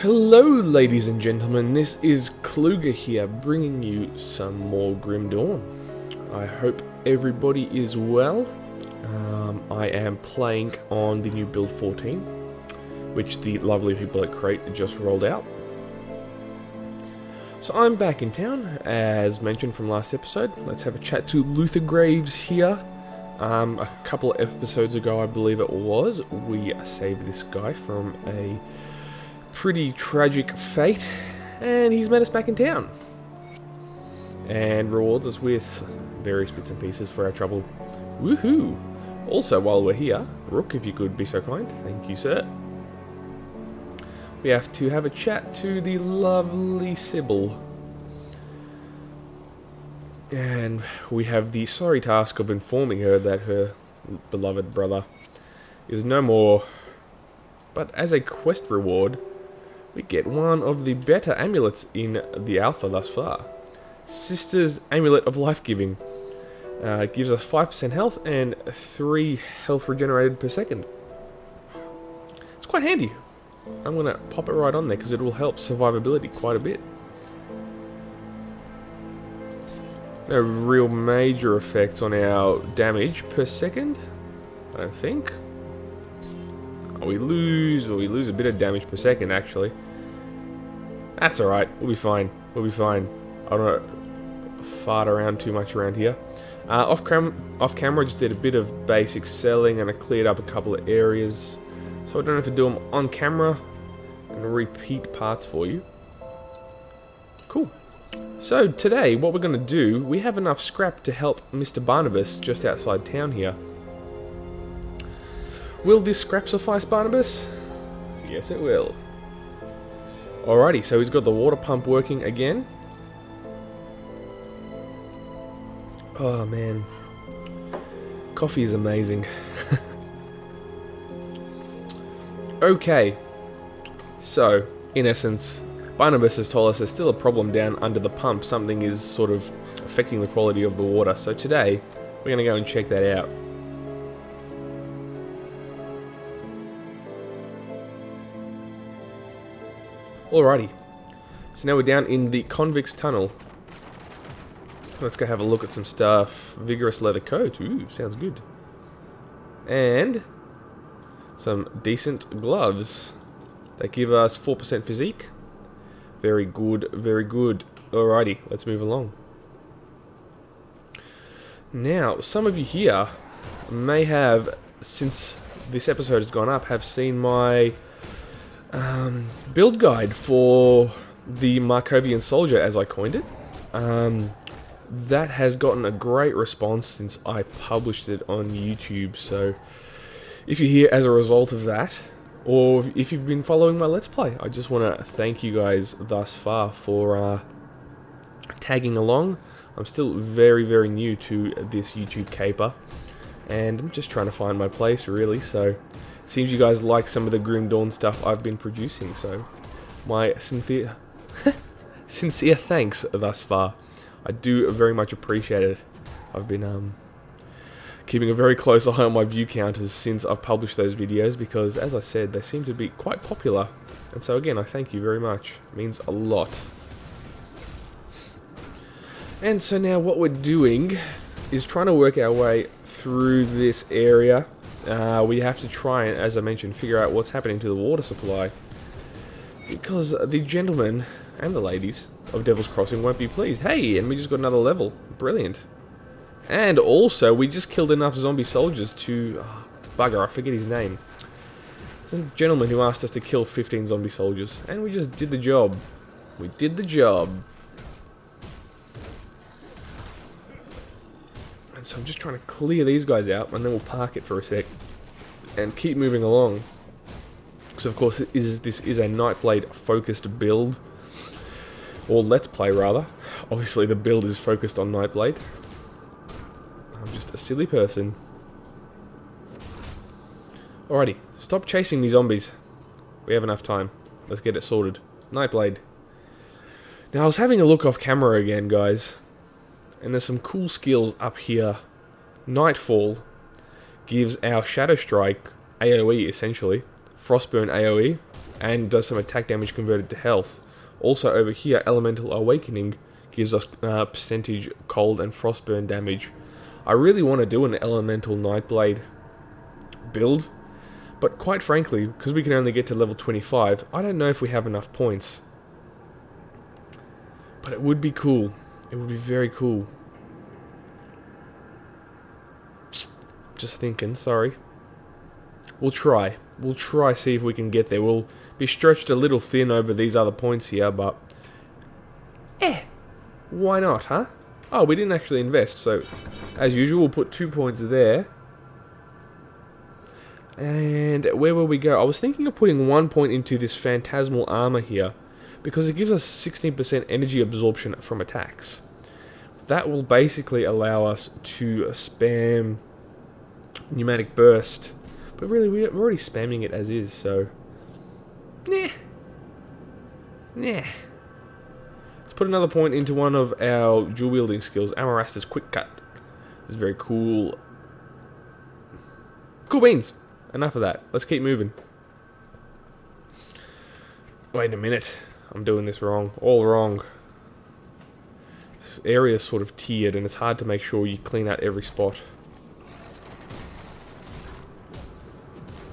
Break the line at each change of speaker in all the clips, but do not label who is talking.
Hello ladies and gentlemen, this is Kluger here, bringing you some more Grim Dawn. I hope everybody is well. I am playing on the new build 14, which the lovely people at Crate just rolled out. So I'm back in town, as mentioned from last episode. Let's have a chat to Luther Graves here. A couple of episodes ago, I believe it was, we saved this guy from a pretty tragic fate, and he's met us back in town and rewards us with various bits and pieces for our trouble. Woohoo! Also, while we're here, Rook, if you could be so kind, thank you, sir. We have to have a chat to the lovely Sybil, and we have the sorry task of informing her that her beloved brother is no more. But as a quest reward, we get one of the better amulets in the alpha thus far. Sister's Amulet of Life Giving. Gives us 5% health and 3 health regenerated per second. It's quite handy. I'm going to pop it right on there because it will help survivability quite a bit. No real major effects on our damage per second, I don't think. We lose a bit of damage per second, actually. That's alright, we'll be fine. We'll be fine. I don't fart around too much around here. Off camera, I just did a bit of basic selling and I cleared up a couple of areas. So I don't have to do them on camera and repeat parts for you. Cool. So today, what we're going to do, we have enough scrap to help Mr. Barnabas just outside town here. Will this scrap suffice, Barnabas? Yes, it will. Alrighty, so he's got the water pump working again. Oh man, coffee is amazing. Okay, so in essence, Barnabas has told us there's still a problem down under the pump. Something is sort of affecting the quality of the water. So today, we're going to go and check that out. Alrighty, so now we're down in the convict's tunnel. Let's go have a look at some stuff. Vigorous leather coat, ooh, sounds good. And some decent gloves. They give us 4% physique. Very good, very good. Alrighty, let's move along. Now, some of you here may have, since this episode has gone up, have seen my build guide for the Markovian soldier, as I coined it. That has gotten a great response since I published it on YouTube, so if you're here as a result of that, or if you've been following my Let's Play, I just want to thank you guys thus far for tagging along. I'm still very, very new to this YouTube caper, and I'm just trying to find my place, really, so seems you guys like some of the Grim Dawn stuff I've been producing, so my sincere thanks thus far. I do very much appreciate it. I've been keeping a very close eye on my view counters since I've published those videos because, as I said, they seem to be quite popular. And so again, I thank you very much. It means a lot. And so now what we're doing is trying to work our way through this area. We have to try and, as I mentioned, figure out what's happening to the water supply. Because the gentlemen and the ladies of Devil's Crossing won't be pleased. Hey, and we just got another level. Brilliant. And also, we just killed enough zombie soldiers to... Oh, bugger, I forget his name. It's a gentleman who asked us to kill 15 zombie soldiers. And we just did the job. We did the job. And so I'm just trying to clear these guys out, and then we'll park it for a sec. And keep moving along. Because of course, this is a Nightblade focused build. Or Let's Play, rather. Obviously, the build is focused on Nightblade. I'm just a silly person. Alrighty, stop chasing me zombies. We have enough time. Let's get it sorted. Nightblade. Now, I was having a look off camera again, guys. And there's some cool skills up here. Nightfall gives our Shadow Strike, AoE essentially, Frostburn AoE, and does some attack damage converted to health. Also over here, Elemental Awakening gives us percentage cold and frostburn damage. I really want to do an Elemental Nightblade build, but quite frankly, because we can only get to level 25, I don't know if we have enough points. But it would be cool. It would be very cool. Just thinking, sorry. We'll try. We'll try, see if we can get there. We'll be stretched a little thin over these other points here, but... why not, huh? Oh, we didn't actually invest, so... as usual, we'll put 2 points there. And where will we go? I was thinking of putting 1 point into this Phantasmal Armor here, because it gives us 16% energy absorption from attacks. That will basically allow us to spam Pneumatic Burst. But really, we're already spamming it as is, so... Nah. Let's put another point into one of our dual-wielding skills, Amorasta's Quick Cut. This is very cool. Cool beans! Enough of that. Let's keep moving. Wait a minute. I'm doing this wrong. All wrong. This area is sort of tiered, and it's hard to make sure you clean out every spot.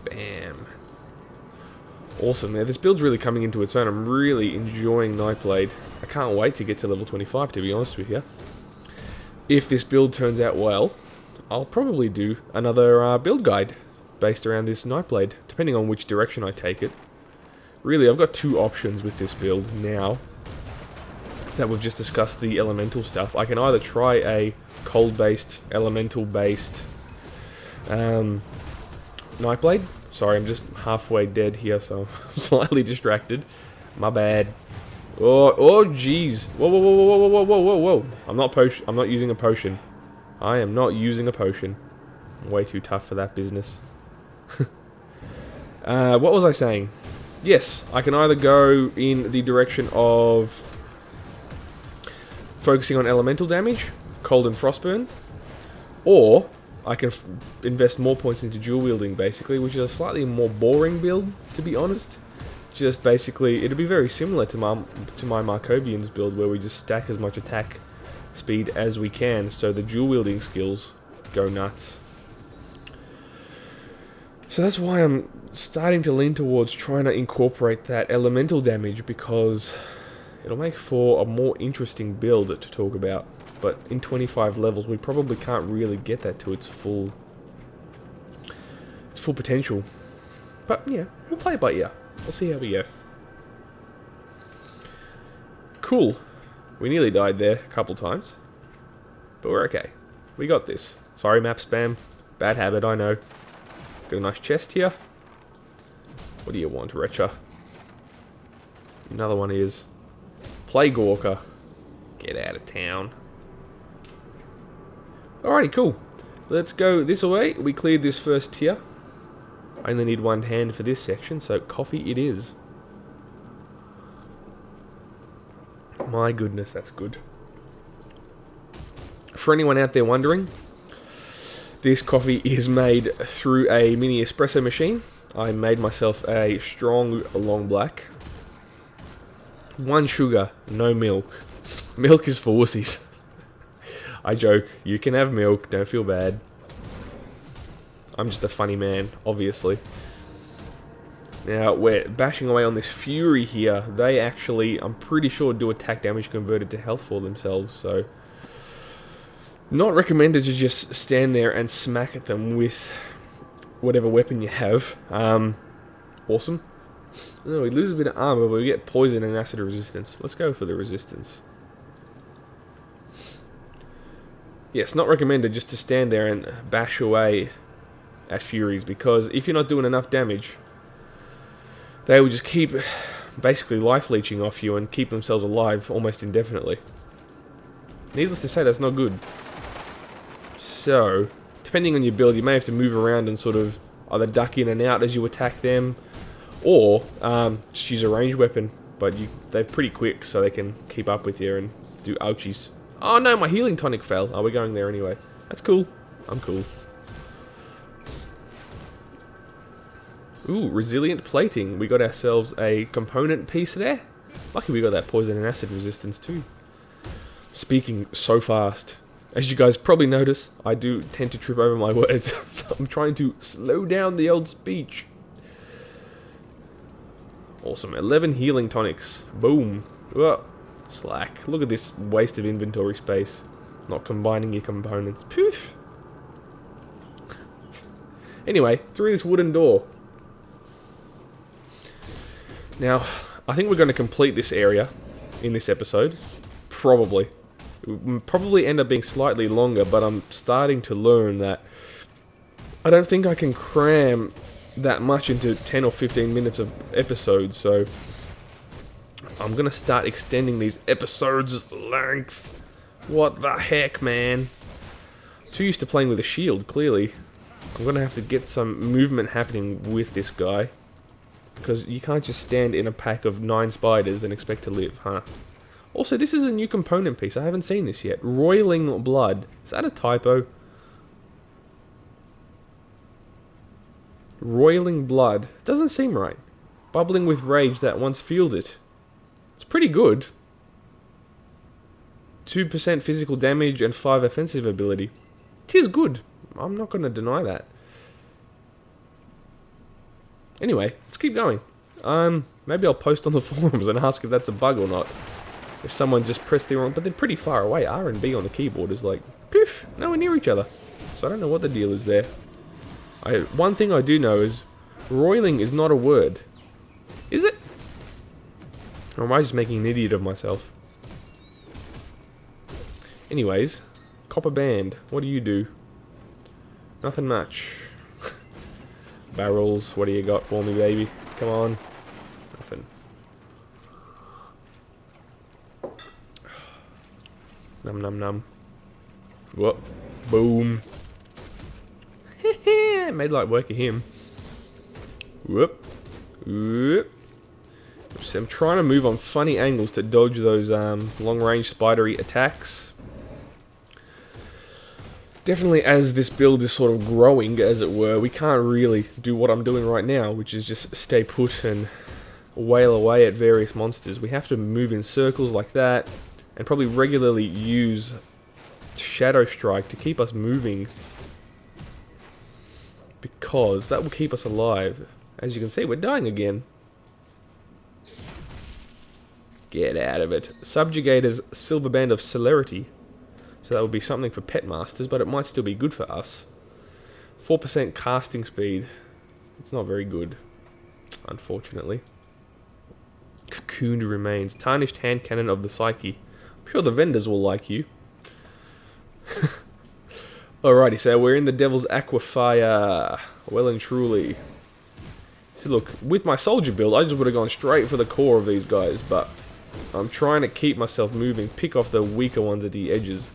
Bam. Awesome. Now, this build's really coming into its own. I'm really enjoying Nightblade. I can't wait to get to level 25, to be honest with you. If this build turns out well, I'll probably do another build guide based around this Nightblade, depending on which direction I take it. Really, I've got two options with this build now that we've just discussed the elemental stuff. I can either try a cold-based, elemental-based Nightblade. Sorry, I'm just halfway dead here, so I'm slightly distracted. My bad. Oh, jeez. Whoa, whoa, whoa, whoa, whoa, whoa, whoa, whoa. I'm not using a potion. I am not using a potion. I'm way too tough for that business. What was I saying? Yes, I can either go in the direction of focusing on elemental damage, cold and frostburn, or I can invest more points into dual wielding, basically, which is a slightly more boring build, to be honest. Just basically, it'll be very similar to my Markovian's build, where we just stack as much attack speed as we can, so the dual wielding skills go nuts. So that's why I'm starting to lean towards trying to incorporate that elemental damage, because it'll make for a more interesting build to talk about. But in 25 levels, we probably can't really get that to its full potential. But yeah, we'll play it by ear. We'll see how we go. Cool. We nearly died there a couple times, but we're okay. We got this. Sorry, map spam. Bad habit, I know. Got a nice chest here. What do you want, Retcha? Another one is Plague Walker. Get out of town. Alrighty, cool. Let's go this way. We cleared this first tier. I only need one hand for this section, so coffee it is. My goodness, that's good. For anyone out there wondering, this coffee is made through a mini espresso machine. I made myself a strong long black. 1 sugar, no milk. Milk is for wussies. I joke, you can have milk, don't feel bad. I'm just a funny man, obviously. Now, we're bashing away on this Fury here. They actually, I'm pretty sure, do attack damage converted to health for themselves, so... not recommended to just stand there and smack at them with whatever weapon you have. Awesome. No, we lose a bit of armor, but we get poison and acid resistance. Let's go for the resistance. Yes, not recommended just to stand there and bash away at Furies, because if you're not doing enough damage, they will just keep basically life leeching off you and keep themselves alive almost indefinitely. Needless to say, that's not good. So, depending on your build, you may have to move around and sort of either duck in and out as you attack them, or just use a ranged weapon, but they're pretty quick, so they can keep up with you and do ouchies. Oh no, my healing tonic fell. Oh, we're going there anyway. That's cool. I'm cool. Ooh, resilient plating. We got ourselves a component piece there. Lucky we got that poison and acid resistance too. Speaking so fast. As you guys probably notice, I do tend to trip over my words. So I'm trying to slow down the old speech. Awesome. 11 healing tonics. Boom. Whoa. Slack. Look at this waste of inventory space. Not combining your components. Poof. Anyway, through this wooden door. Now, I think we're going to complete this area in this episode. Probably. It will probably end up being slightly longer, but I'm starting to learn that I don't think I can cram that much into 10 or 15 minutes of episodes, so I'm going to start extending these episodes' length. What the heck, man? Too used to playing with a shield, clearly. I'm going to have to get some movement happening with this guy. Because you can't just stand in a pack of 9 spiders and expect to live, huh? Also, this is a new component piece. I haven't seen this yet. Roiling blood. Is that a typo? Roiling blood. Doesn't seem right. Bubbling with rage that once fueled it. It's pretty good. 2% physical damage and 5 offensive ability. It is good. I'm not going to deny that. Anyway, let's keep going. Maybe I'll post on the forums and ask if that's a bug or not. If someone just pressed the wrong... But they're pretty far away. R and B on the keyboard is like... Poof! Nowhere near each other. So I don't know what the deal is there. One thing I do know is... Roiling is not a word. Is it? Or am I just making an idiot of myself? Anyways. Copper band. What do you do? Nothing much. Barrels. What do you got for me, baby? Come on. Nothing. Num num num. Whoop. Boom. Made light work of him. Whoop. Whoop. So I'm trying to move on funny angles to dodge those long-range spidery attacks. Definitely as this build is sort of growing, as it were, we can't really do what I'm doing right now, which is just stay put and wail away at various monsters. We have to move in circles like that, and probably regularly use Shadow Strike to keep us moving, because that will keep us alive. As you can see, we're dying again. Get out of it. Subjugator's Silver Band of Celerity. So that would be something for pet masters, but it might still be good for us. 4% casting speed. It's not very good, unfortunately. Cocooned Remains. Tarnished Hand Cannon of the Psyche. I'm sure the vendors will like you. Alrighty, so we're in the Devil's Aquafire. Well and truly. See, look, with my soldier build, I just would have gone straight for the core of these guys, but I'm trying to keep myself moving, pick off the weaker ones at the edges.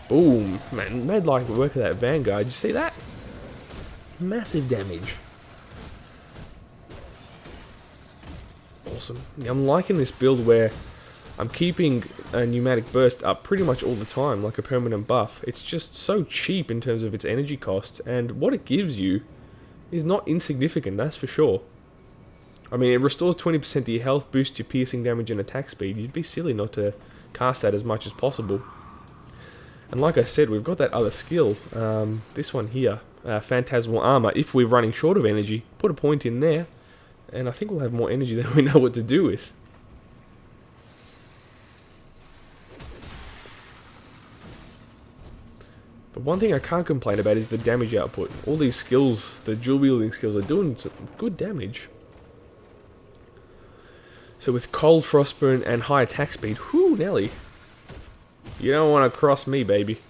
Boom. Man, made like work of that Vanguard. You see that? Massive damage. Awesome. I'm liking this build where I'm keeping a pneumatic burst up pretty much all the time, like a permanent buff. It's just so cheap in terms of its energy cost, and what it gives you is not insignificant, that's for sure. I mean, it restores 20% to your health, boosts your piercing damage and attack speed. You'd be silly not to cast that as much as possible. And like I said, we've got that other skill, this one here, Phantasmal Armor. If we're running short of energy, put a point in there, and I think we'll have more energy than we know what to do with. But one thing I can't complain about is the damage output. All these skills, the dual wielding skills, are doing some good damage. So with Cold Frostburn and high attack speed, whoo, Nelly. You don't want to cross me, baby.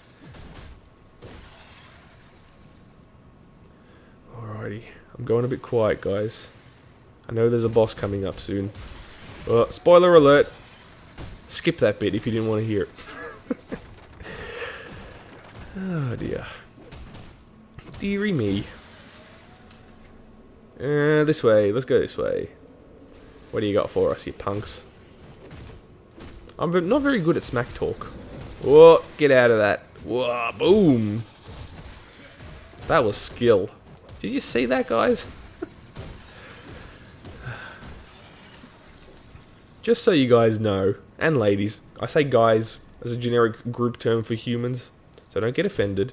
Alrighty, I'm going a bit quiet, guys. I know there's a boss coming up soon. Spoiler alert! Skip that bit if you didn't want to hear it. Oh dear. Dearie me. This way, let's go this way. What do you got for us, you punks? I'm not very good at smack talk. Whoa, get out of that. Whoa, boom. That was skill. Did you see that, guys? Just so you guys know, and ladies, I say guys as a generic group term for humans, so don't get offended.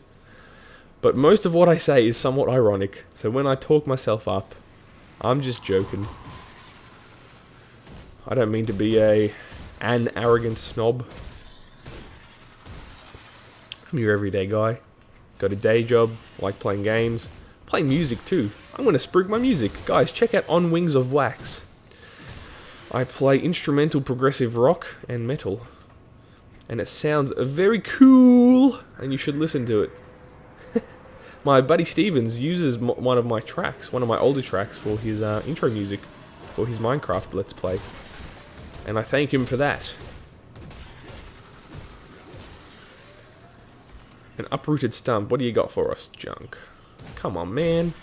But most of what I say is somewhat ironic, so when I talk myself up, I'm just joking. I don't mean to be an arrogant snob. I'm your everyday guy. Got a day job, like playing games, play music too. I'm gonna sprig my music. Guys, check out On Wings of Wax. I play instrumental progressive rock and metal. And it sounds very cool, and you should listen to it. My buddy Stevens uses one of my tracks, one of my older tracks, for his intro music, for his Minecraft Let's Play. And I thank him for that. An uprooted stump. What do you got for us, junk? Come on, man.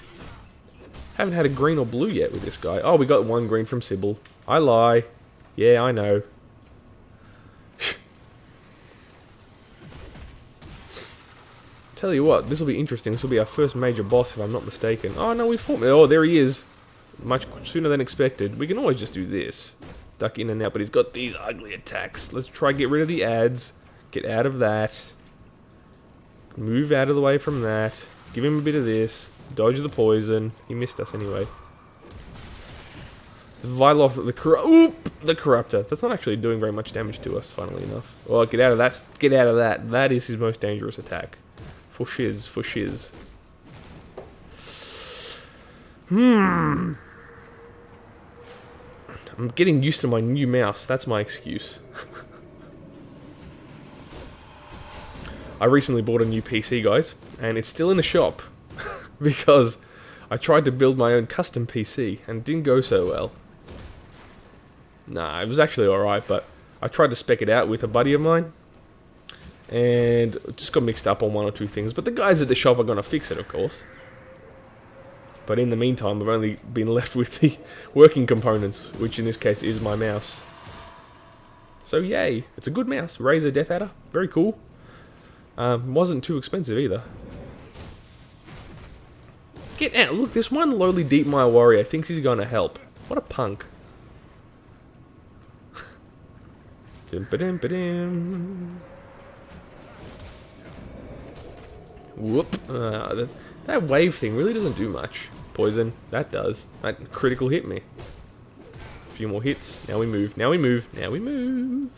Haven't had a green or blue yet with this guy. Oh, we got one green from Sybil. I lie. Yeah, I know. Tell you what, this will be interesting. This will be our first major boss, if I'm not mistaken. Oh, no, we fought me. Oh, there he is. Much sooner than expected. We can always just do this. Duck in and out, but he's got these ugly attacks. Let's try get rid of the ads. Get out of that. Move out of the way from that. Give him a bit of this. Dodge the poison. He missed us anyway. Viloth, the Corruptor. That's not actually doing very much damage to us, funnily enough. Well, get out of that. Get out of that. That is his most dangerous attack. For shiz, for shiz. I'm getting used to my new mouse. That's my excuse. I recently bought a new PC, guys, and it's still in the shop because I tried to build my own custom PC and it didn't go so well. Nah, it was actually alright, but I tried to spec it out with a buddy of mine and it just got mixed up on one or two things. But the guys at the shop are going to fix it, of course. But in the meantime, I've only been left with the working components, which in this case is my mouse. So yay, it's a good mouse. Razer Death Adder, very cool. Wasn't too expensive either. Get out, look, this one lowly deep mire warrior thinks he's going to help. What a punk. Whoop. That wave thing really doesn't do much. Poison, that does. That critical hit me. A few more hits. Now we move. Now we move. Now we move.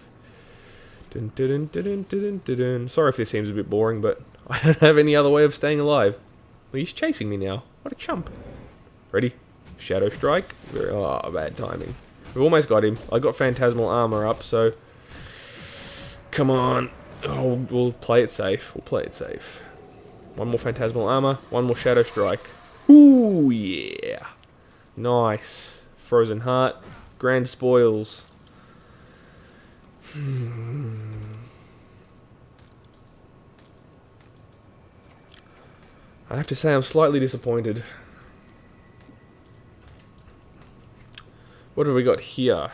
Dun, dun, dun, dun, dun, dun, dun. Sorry if this seems a bit boring, but I don't have any other way of staying alive. Well, he's chasing me now. What a chump. Ready? Shadow Strike. Oh, bad timing. We've almost got him. I got Phantasmal Armor up, so... Come on. Oh, we'll play it safe. We'll play it safe. One more Phantasmal Armor. One more Shadow Strike. Ooh, yeah. Nice. Frozen Heart. Grand Spoils. I have to say I'm slightly disappointed. What have we got here?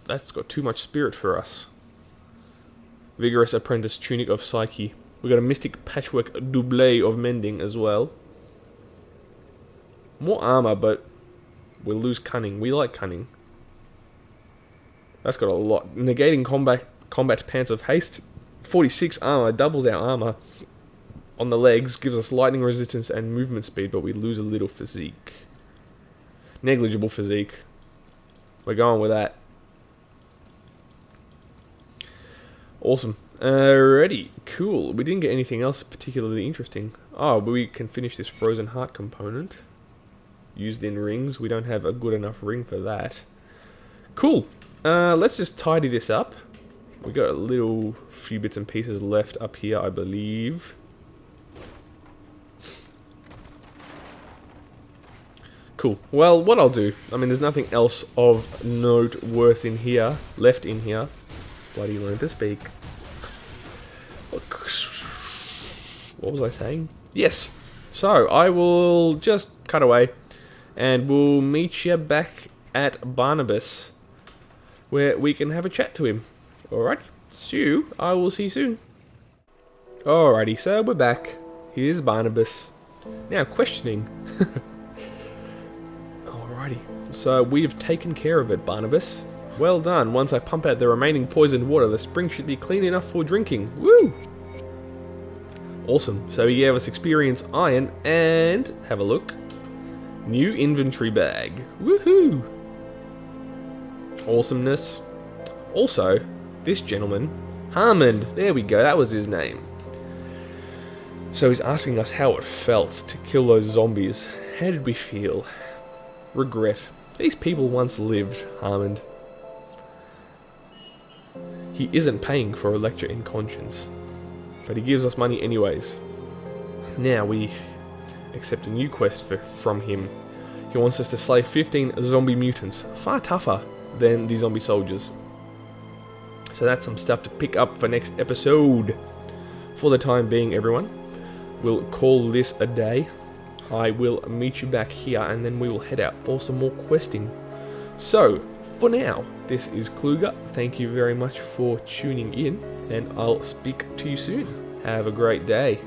That's got too much spirit for us. Vigorous Apprentice Tunic of Psyche. We got a Mystic Patchwork Doublé of Mending as well. More armor, but we'll lose Cunning. We like Cunning. That's got a lot. Negating combat Pants of Haste. 46 armor, doubles our armor. On the legs, gives us lightning resistance and movement speed, but we lose a little physique. Negligible physique. We're going with that. Awesome. Alrighty, cool. We didn't get anything else particularly interesting. Oh, but we can finish this Frozen Heart component. Used in rings. We don't have a good enough ring for that. Cool. Let's just tidy this up. We got a little few bits and pieces left up here, I believe. Cool. Well, what I'll do, I mean, there's nothing else of note left in here. Bloody learn to speak. What was I saying? Yes. So, I will just cut away, and we'll meet you back at Barnabas, where we can have a chat to him. Alright, so I will see you soon. Alrighty, so we're back. Here's Barnabas. Now, questioning. Alrighty, so we have taken care of it, Barnabas. Well done. Once I pump out the remaining poisoned water, the spring should be clean enough for drinking. Woo! Awesome. So he gave us experience iron and, have a look, new inventory bag. Woohoo! Awesomeness. Also, this gentleman, Harmond, there we go, that was his name. So he's asking us how it felt to kill those zombies. How did we feel? Regret. These people once lived, Harmond. He isn't paying for a lecture in conscience, but he gives us money anyways. Now we accept a new quest from him. He wants us to slay 15 zombie mutants, far tougher than the zombie soldiers. So that's some stuff to pick up for next episode. For the time being, everyone, we'll call this a day. I will meet you back here and then we will head out for some more questing. So, for now, this is Kluger. Thank you very much for tuning in and I'll speak to you soon. Have a great day.